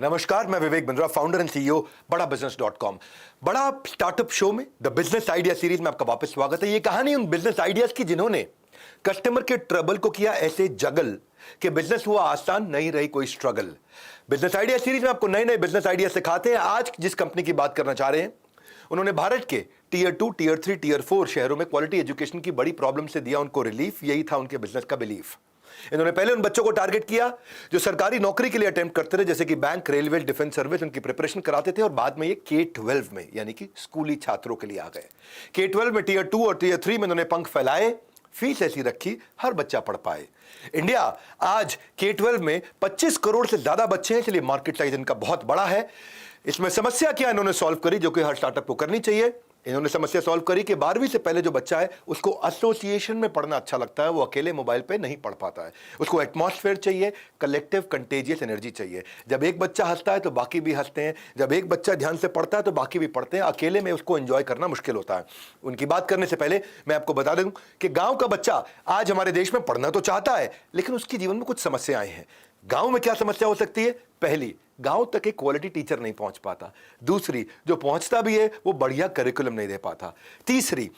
नमस्कार, मैं Vivek Bindra, founder and CEO बड़ा बिजनेस.com। बड़ा स्टार्टअप शो में द बिजनेस आइडिया सीरीज में आपका वापस स्वागत है। ये कहानी उन बिजनेस आइडियाज की जिन्होंने कस्टमर के ट्रबल को किया ऐसे जगल कि बिजनेस हुआ आसान, नहीं रही कोई स्ट्रगल। बिजनेस आइडिया सीरीज में आपको नए नए बिजनेस आइडिया सिखाते हैं। आज जिस कंपनी की बात करना चाह रहे हैं, उन्होंने भारत के टीयर 2, टीयर 3, टीयर 4 शहरों में क्वालिटी एजुकेशन की बड़ी प्रॉब्लम से दिया उनको रिलीफ। यही था उनके बिजनेस का बिलीफ। इन्होंने पहले उन बच्चों को टारगेट किया जो सरकारी नौकरी के लिए अटेम्प्ट करते थे, जैसे कि बैंक, रेलवे, डिफेंस सर्विस, उनकी प्रिपरेशन कराते थे। और बाद में ये K-12 में यानी कि स्कूली छात्रों के लिए आ गए। K-12 में टीयर 2 और टीयर 3 में उन्होंने पंख फैलाए, फीस ऐसी रखी हर बच्चा पढ़ पाए। इंडिया आज K-12 में 25 करोड़ से ज्यादा बच्चे हैं, इसलिए मार्केट साइज इनका बहुत बड़ा है। इसमें समस्या क्या इन्होंने सॉल्व करी, जो कि हर स्टार्टअप को करनी चाहिए। इन्होंने समस्या सॉल्व करी कि 12वीं से पहले जो बच्चा है उसको एसोसिएशन में पढ़ना अच्छा लगता है, वो अकेले मोबाइल पे नहीं पढ़ पाता है। उसको एटमॉस्फेयर चाहिए, कलेक्टिव कंटेजियस एनर्जी चाहिए। जब एक बच्चा हंसता है तो बाकी भी हंसते हैं, जब एक बच्चा ध्यान से पढ़ता है तो बाकी भी पढ़ते हैं। अकेले में उसको एंजॉय करना मुश्किल होता है। उनकी बात करने से पहले मैं आपको बता दूं कि गांव का बच्चा आज हमारे देश में पढ़ना तो चाहता है, लेकिन उसके जीवन में कुछ समस्याएं हैं। गांव में क्या समस्या हो सकती है? पहली, गांव तक एक क्वालिटी टीचर नहीं पहुंच पाता। दूसरी, जो पहुंचता भी है वो बढ़िया करिकुलम नहीं दे पाता। तीसरी,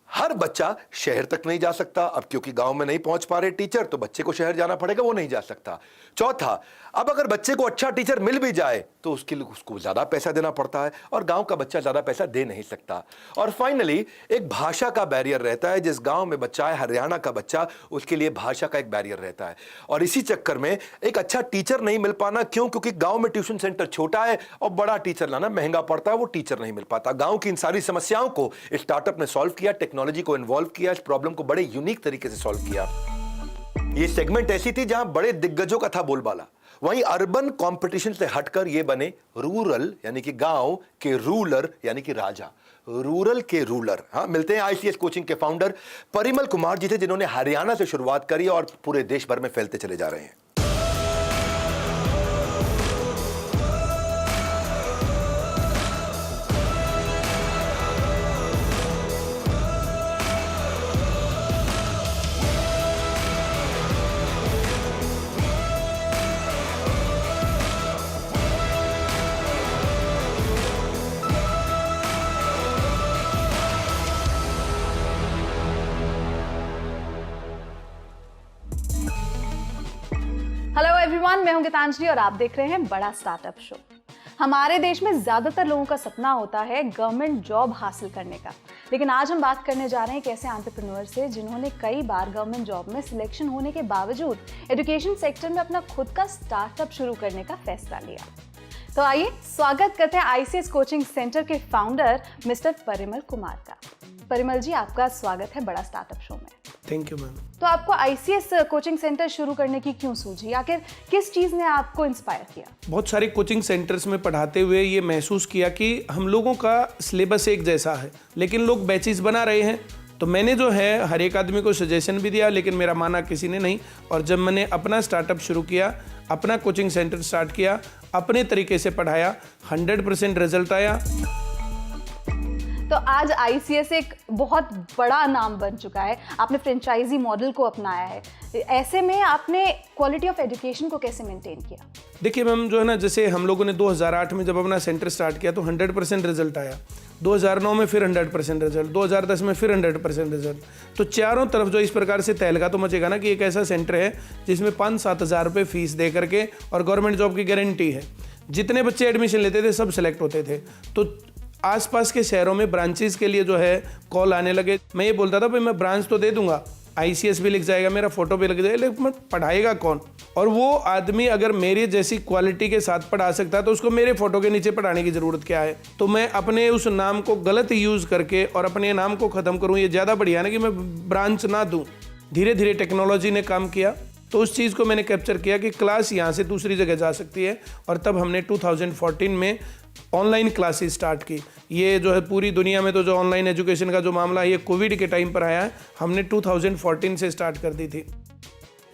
हर बच्चा शहर तक नहीं जा सकता। अब क्योंकि गांव में नहीं पहुंच पा रहे टीचर, तो बच्चे को शहर जाना पड़ेगा, वो नहीं जा सकता। चौथा, अब अगर बच्चे को अच्छा टीचर मिल भी जाए तो उसके लिए उसको ज्यादा पैसा देना पड़ता है, और गांव का बच्चा ज्यादा पैसा दे नहीं सकता। और फाइनली, एक भाषा का बैरियर रहता है। जिस गांव में बच्चा है, हरियाणा का बच्चा, उसके लिए भाषा का एक बैरियर रहता है। और इसी चक्कर में एक अच्छा टीचर नहीं मिल पाना। क्यों? क्योंकि गांव में ट्यूशन सेंटर छोटा है और बड़ा टीचर लाना महंगा पड़ता है, वो टीचर नहीं मिल पाता। गांव की इन सारी समस्याओं को स्टार्टअप ने सॉल्व किया, टेक्नोलॉजी को इन्वॉल्व किया, इस प्रॉब्लम को बड़े यूनिक तरीके से सॉल्व किया। ये सेगमेंट ऐसी थी जहां बड़े दिग्गजों का था बोलबाला। वहीं अर्बन कंपटीशन से हटकर ये बने रूरल यानी कि गांव के रूलर यानी कि राजा, रूरल के रूलर। हाँ, मिलते हैं आईसीएस कोचिंग के फाउंडर परिमल कुमार जी थे, जिन्होंने हरियाणा से शुरुआत करी और पूरे देश भर में फैलते चले जा रहे हैं। हेलो एवरीवन, मैं हूं गीतांजलि और आप देख रहे हैं बड़ा स्टार्टअप शो। हमारे देश में ज्यादातर लोगों का सपना होता है गवर्नमेंट जॉब हासिल करने का, लेकिन आज हम बात करने जा रहे हैं एक ऐसे एंटरप्रेन्योर से जिन्होंने कई बार गवर्नमेंट जॉब में सिलेक्शन होने के बावजूद एजुकेशन सेक्टर में अपना खुद का स्टार्टअप शुरू करने का फैसला लिया। तो आइए स्वागत करते हैं आईसीएस कोचिंग सेंटर के फाउंडर मिस्टर परिमल कुमार का। परिमल जी, आपका स्वागत है बड़ा स्टार्टअप शो में। Thank you ma'am. तो आपको आईसीएस कोचिंग सेंटर शुरू करने की क्यों सूझी? आखिर किस चीज़ ने आपको इंस्पायर किया? बहुत सारे कोचिंग सेंटर्स में पढ़ाते हुए ये महसूस किया कि हम लोगों का सिलेबस एक जैसा है, लेकिन लोग बैचेस बना रहे हैं। तो मैंने जो है हर एक आदमी को सजेशन भी दिया, लेकिन मेरा माना किसी ने नहीं। और जब मैंने अपना स्टार्टअप शुरू किया, अपना कोचिंग सेंटर स्टार्ट किया, अपने तरीके से पढ़ाया, 100% रिजल्ट आया। तो आज आईसीएस एक बहुत बड़ा नाम बन चुका है, आपने फ्रेंचाइजी मॉडल को अपनाया है। ऐसे में आपने क्वालिटी ऑफ एजुकेशन को कैसे मेंटेन किया? देखिए मैम, जो है ना, जैसे हम लोगों ने 2008 में जब अपना सेंटर स्टार्ट किया तो 100% रिजल्ट आया। 2009 में फिर 100% रिजल्ट, 2010 में फिर 100% रिजल्ट। तो चारों तरफ जो इस प्रकार से तहलका तो मचेगा ना कि एक ऐसा सेंटर है जिसमें 5-7 हज़ार रुपये फीस दे करके और गवर्नमेंट जॉब की गारंटी है। जितने बच्चे एडमिशन लेते थे सब सेलेक्ट होते थे। तो आसपास के शहरों में ब्रांचेस के लिए जो है कॉल आने लगे। मैं ये बोलता था भाई मैं ब्रांच तो दे दूंगा, आईसीएस भी लिख जाएगा, मेरा फोटो भी लग जाएगा, लेकिन पढ़ाएगा कौन? और वो आदमी अगर मेरी जैसी क्वालिटी के साथ पढ़ा सकता है तो उसको मेरे फोटो के नीचे पढ़ाने की ज़रूरत क्या है? तो मैं अपने उस नाम को गलत यूज़ करके और अपने नाम को ख़त्म करूँ, ये ज़्यादा बढ़िया ना कि मैं ब्रांच ना दूँ। धीरे धीरे टेक्नोलॉजी ने काम किया, तो उस चीज़ को मैंने कैप्चर किया कि क्लास यहाँ से दूसरी जगह जा सकती है। और तब हमने 2014 में ऑनलाइन क्लासेस स्टार्ट की। ये जो है पूरी दुनिया में तो जो ऑनलाइन एजुकेशन का जो मामला है ये कोविड के टाइम पर आया है, हमने 2014 से स्टार्ट कर दी थी।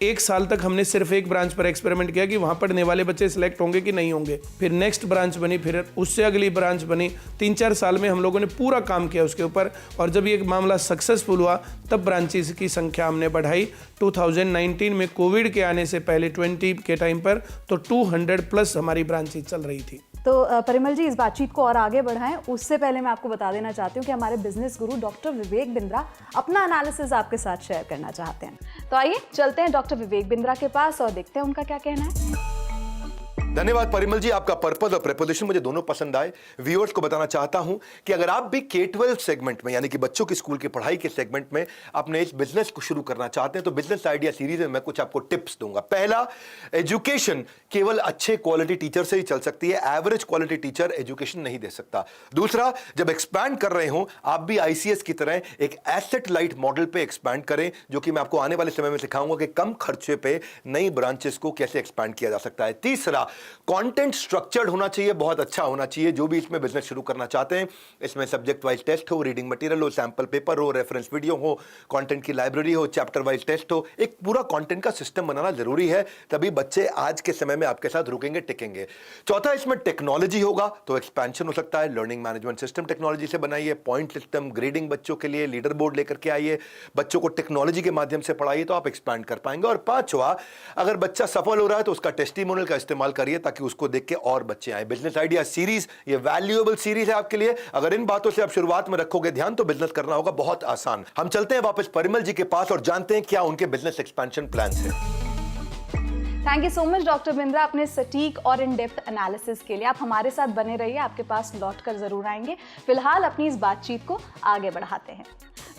1 साल तक हमने सिर्फ एक ब्रांच पर एक्सपेरिमेंट किया कि वहाँ पढ़ने वाले बच्चे सिलेक्ट होंगे कि नहीं होंगे। फिर नेक्स्ट ब्रांच बनी, फिर उससे अगली ब्रांच बनी। 3-4 साल में हम लोगों ने पूरा काम किया उसके ऊपर, और जब ये मामला सक्सेसफुल हुआ तब ब्रांचेस की संख्या हमने बढ़ाई। 2019 में कोविड के आने से पहले 20 के टाइम पर तो 200+ हमारी ब्रांचेस चल रही थी। तो परिमल जी, इस बातचीत को और आगे बढ़ाएं उससे पहले मैं आपको बता देना चाहती हूँ कि हमारे बिजनेस गुरु डॉक्टर विवेक बिंद्रा अपना एनालिसिस आपके साथ शेयर करना चाहते हैं। तो आइए चलते हैं डॉक्टर विवेक बिंद्रा के पास और देखते हैं उनका क्या कहना है। धन्यवाद परिमल जी, आपका पर्पस और प्रेपोजिशन मुझे दोनों पसंद आए। व्यूअर्स को बताना चाहता हूं कि अगर आप भी K-12 सेगमेंट में, यानी कि बच्चों की स्कूल की पढ़ाई के सेगमेंट में अपने इस बिजनेस को शुरू करना चाहते हैं तो बिजनेस आइडिया सीरीज में मैं कुछ आपको टिप्स दूंगा। पहला, एजुकेशन केवल अच्छे क्वालिटी टीचर से ही चल सकती है, एवरेज क्वालिटी टीचर एजुकेशन नहीं दे सकता। दूसरा, जब एक्सपैंड कर रहे हो आप भी ICS की तरह एक एसेट लाइट मॉडल पे एक्सपैंड करें, जो कि मैं आपको आने वाले समय में सिखाऊंगा कि कम खर्चे पे नई ब्रांचेस को कैसे एक्सपैंड किया जा सकता है। तीसरा, कंटेंट स्ट्रक्चर्ड होना चाहिए, बहुत अच्छा होना चाहिए। जो भी इसमें बिजनेस शुरू करना चाहते हैं, इसमें सब्जेक्ट वाइज टेस्ट हो, रीडिंग मटेरियल हो, सैंपल पेपर हो, रेफरेंस वीडियो हो, कंटेंट की लाइब्रेरी हो, चैप्टर वाइज टेस्ट हो, एक पूरा कंटेंट का सिस्टम बनाना जरूरी है, तभी बच्चे आज के समय में आपके साथ रुकेंगे, टिकेंगे। चौथा, इसमें टेक्नोलॉजी होगा तो एक्सपेंशन हो सकता है। लर्निंग मैनेजमेंट सिस्टम टेक्नोलॉजी से बनाइए, पॉइंट सिस्टम, ग्रेडिंग बच्चों के लिए, लीडर बोर्ड लेकर के आइए, बच्चों को टेक्नोलॉजी के माध्यम से पढ़ाइए तो आप एक्सपैंड कर पाएंगे। और पांचवा, अगर बच्चा सफल हो रहा है तो उसका टेस्टिमोनियल का इस्तेमाल करिए ताकि उसको देख के और बच्चे आए। बिजनेस आइडिया सीरीज ये वैल्यूएबल सीरीज है आपके लिए। अगर इन बातों से आप शुरुआत में रखोगे ध्यान तो बिजनेस करना होगा बहुत आसान। हम चलते हैं वापस परिमल जी के पास और जानते हैं क्या उनके बिजनेस एक्सपेंशन प्लान्स हैं। Thank you so much doctor Bindra अपने सटीक और इन डेप्थ एनालिसिस के लिए। आप हमारे साथ बने रहिए, आपके पास लौट कर जरूर आएंगे। फिलहाल अपनी इस बातचीत को आगे बढ़ाते हैं।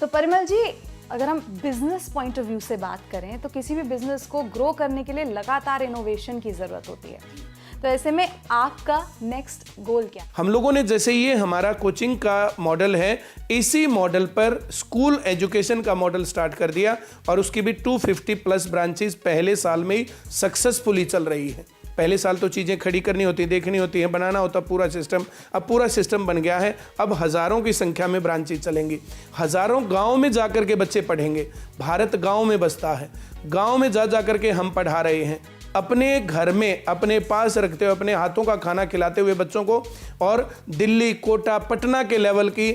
तो परिमल जी, अगर हम बिजनेस पॉइंट ऑफ व्यू से बात करें तो किसी भी बिजनेस को ग्रो करने के लिए लगातार इनोवेशन की जरूरत होती है। तो ऐसे में आपका नेक्स्ट गोल क्या? हम लोगों ने, जैसे ये हमारा कोचिंग का मॉडल है, इसी मॉडल पर स्कूल एजुकेशन का मॉडल स्टार्ट कर दिया और उसकी भी 250+ ब्रांचेस पहले साल में ही सक्सेसफुली चल रही है। पहले साल तो चीज़ें खड़ी करनी होती, देखनी होती है, बनाना होता पूरा सिस्टम। अब पूरा सिस्टम बन गया है। अब हज़ारों की संख्या में ब्रांचेस चलेंगी, हज़ारों गांव में जा कर के बच्चे पढ़ेंगे। भारत गांव में बसता है, गांव में जा कर के हम पढ़ा रहे हैं, अपने घर में अपने पास रखते हुए अपने हाथों का खाना खिलाते हुए बच्चों को। और दिल्ली, कोटा, पटना के लेवल की,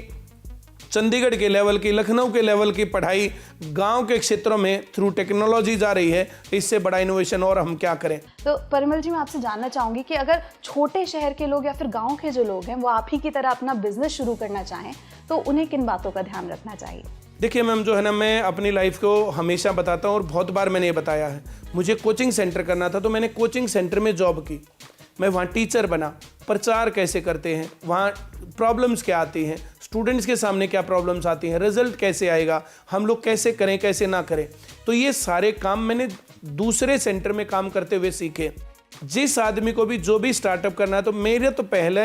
चंडीगढ़ के लेवल की, लखनऊ के लेवल की पढ़ाई गांव के क्षेत्रों में थ्रू टेक्नोलॉजी जा रही है। इससे बड़ा इनोवेशन और हम क्या करें? तो परिमल जी, मैं आपसे जानना चाहूंगी कि अगर छोटे शहर के लोग या फिर गांव के जो लोग हैं वो आप ही की तरह अपना बिजनेस शुरू करना चाहें तो उन्हें किन बातों का ध्यान रखना चाहिए? देखिए मैम, जो है ना, मैं अपनी लाइफ को हमेशा बताता हूँ और बहुत बार मैंने ये बताया है। मुझे कोचिंग सेंटर करना था तो मैंने कोचिंग सेंटर में जॉब की, मैं वहाँ टीचर बना। प्रचार कैसे करते हैं, वहाँ प्रॉब्लम्स क्या आती हैं, स्टूडेंट्स के सामने क्या प्रॉब्लम्स आती हैं, रिजल्ट कैसे आएगा, हम लोग कैसे करें कैसे ना करें, तो ये सारे काम मैंने दूसरे सेंटर में काम करते हुए सीखे। जिस आदमी को भी जो भी स्टार्टअप करना है तो मेरे तो पहले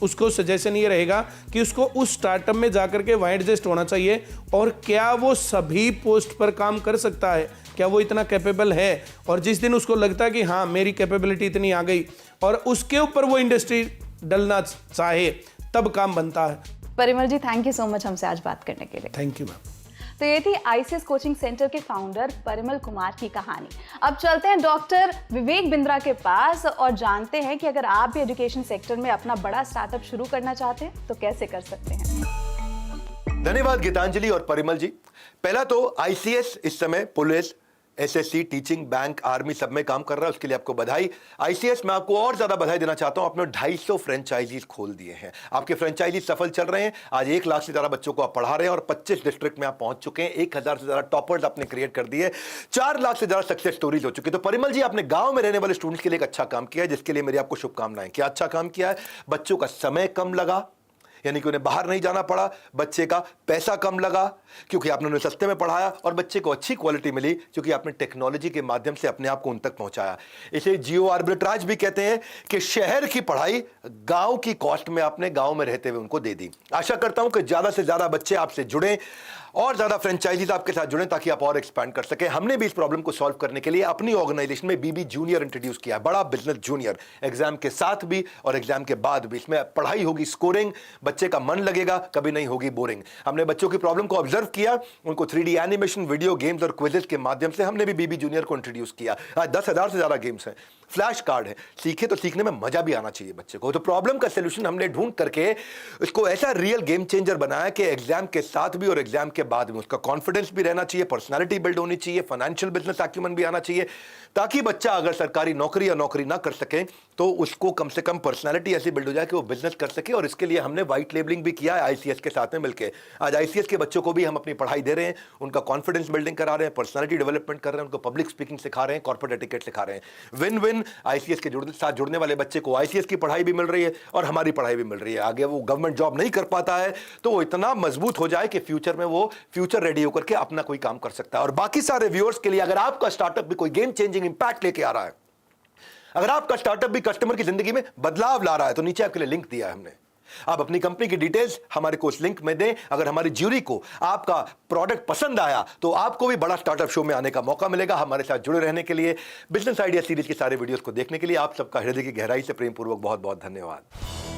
उसको सजेशन ये रहेगा कि उसको उस स्टार्टअप में जाकर के वहाँ एडजस्ट होना चाहिए और क्या वो सभी पोस्ट पर काम कर सकता है, क्या वो इतना कैपेबल है। और जिस दिन उसको लगता है कि हाँ मेरी कैपेबिलिटी इतनी आ गई और उसके ऊपर वो इंडस्ट्री डलना चाहे, तब काम बनता है। परिमल जी, थैंक यू सो मच हमसे आज बात करने के लिए। Thank you ma'am. तो ये थी ICS कोचिंग सेंटर के फाउंडर परिमल कुमार की कहानी। अब चलते हैं डॉक्टर विवेक बिंद्रा के पास और जानते हैं कि अगर आप भी एजुकेशन सेक्टर में अपना बड़ा स्टार्टअप शुरू करना चाहते हैं तो कैसे कर सकते हैं। धन्यवाद गीतांजलि और परिमल जी। पहला तो ICS इस समय police, SSC, teaching, bank, army सब में काम कर रहा है, उसके लिए आपको बधाई। ICS मैं आपको और ज्यादा बधाई देना चाहता हूं, आपने 250 फ्रेंचाइजीज खोल दिए हैं, आपके फ्रेंचाइजी सफल चल रहे हैं। आज 1 लाख से ज्यादा बच्चों को आप पढ़ा रहे हैं और 25 डिस्ट्रिक्ट में आप पहुंच चुके हैं। 1000 से ज्यादा टॉपर्स आपने क्रिएट कर दिए, 4 लाख से ज्यादा सक्सेस स्टोरीज हो चुकी है। तो परिमल जी, आपने गांव में रहने वाले स्टूडेंट्स के लिए एक अच्छा काम किया है, जिसके लिए मेरी आपको शुभकामनाएं। क्या अच्छा काम किया है? बच्चों का समय कम लगा, यानी कि उन्हें बाहर नहीं जाना पड़ा, बच्चे का पैसा कम लगा क्योंकि आपने उन्हें सस्ते में पढ़ाया, और बच्चे को अच्छी क्वालिटी मिली क्योंकि आपने टेक्नोलॉजी के माध्यम से अपने आप को उन तक पहुंचाया। इसे जियो आर्बिट्राज भी कहते हैं कि शहर की पढ़ाई गांव की कॉस्ट में आपने गांव में रहते हुए उनको दे दी। आशा करता हूं कि ज्यादा से ज्यादा बच्चे आपसे जुड़ें और ज्यादा फ्रेंचाइजीज आपके साथ जुड़े ताकि आप और एक्सपैंड कर सके। हमने भी इस प्रॉब्लम को सॉल्व करने के लिए अपनी ऑर्गेनाइजेशन में बीबी जूनियर इंट्रोड्यूस किया, बड़ा बिजनेस जूनियर। एग्जाम के साथ भी और एग्जाम के बाद भी इसमें पढ़ाई होगी, स्कोरिंग, बच्चे का मन लगेगा, कभी नहीं होगी बोरिंग। हमने बच्चों की प्रॉब्लम को ऑब्जर्व किया, उनको 3D एनिमेशन, वीडियो गेम्स और क्विजेस के माध्यम से हमने भी बीबी जूनियर को इंट्रोड्यूस किया। आज 10,000 से ज्यादा गेम्स हैं, फ्लैश कार्ड है, सीखे तो सीखने में मजा भी आना चाहिए बच्चे को। तो प्रॉब्लम का सलूशन हमने ढूंढ करके इसको ऐसा रियल गेम चेंजर बनाया कि एग्जाम के साथ भी और एग्जाम के बाद भी उसका कॉन्फिडेंस भी रहना चाहिए, पर्सनालिटी बिल्ड होनी चाहिए, फाइनेंशियल बिजनेस एक्यूमेंट भी आना चाहिए, ताकि बच्चा अगर सरकारी नौकरी या नौकरी ना कर सके तो उसको कम से कम पर्सनालिटी ऐसी बिल्ड हो जाए कि वो बिजनेस कर सके। और इसके लिए हमने व्हाइट लेबलिंग भी किया है आईसीएस के साथ में मिलकर। आज आईसीएस के बच्चों को भी हम अपनी पढ़ाई दे रहे हैं, उनका कॉन्फिडेंस बिल्डिंग करा रहे हैं, पर्सनालिटी डेवलपमेंट कर रहे हैं, उनको पब्लिक स्पीकिंग सिखा रहे हैं, कॉर्पोरेट एटिकेट सिखा रहे हैं। विन विन, आईसीएस के साथ जुड़ने वाले बच्चे को आईसीएस की पढ़ाई भी मिल रही है और हमारी पढ़ाई भी मिल रही है। आगे वो गवर्नमेंट जॉब नहीं कर पाता है तो वो इतना मजबूत हो जाए कि फ्यूचर में वो फ्यूचर रेडी होकर के अपना कोई काम कर सकता है। और बाकी सारे व्यूअर्स के लिए, अगर आपका स्टार्टअप भी कोई गेम चेंजिंग इंपैक्ट लेके आ रहा है, अगर आपका स्टार्टअप भी कस्टमर की जिंदगी में बदलाव ला रहा है, तो नीचे आपके लिए लिंक दिया है हमने। आप अपनी कंपनी की डिटेल्स हमारे को उस लिंक में दें। अगर हमारी ज्यूरी को आपका प्रोडक्ट पसंद आया तो आपको भी बड़ा स्टार्टअप शो में आने का मौका मिलेगा। हमारे साथ जुड़े रहने के लिए, बिजनेस आइडिया सीरीज के सारे वीडियोस को देखने के लिए आप सबका हृदय की गहराई से प्रेम पूर्वक बहुत बहुत धन्यवाद।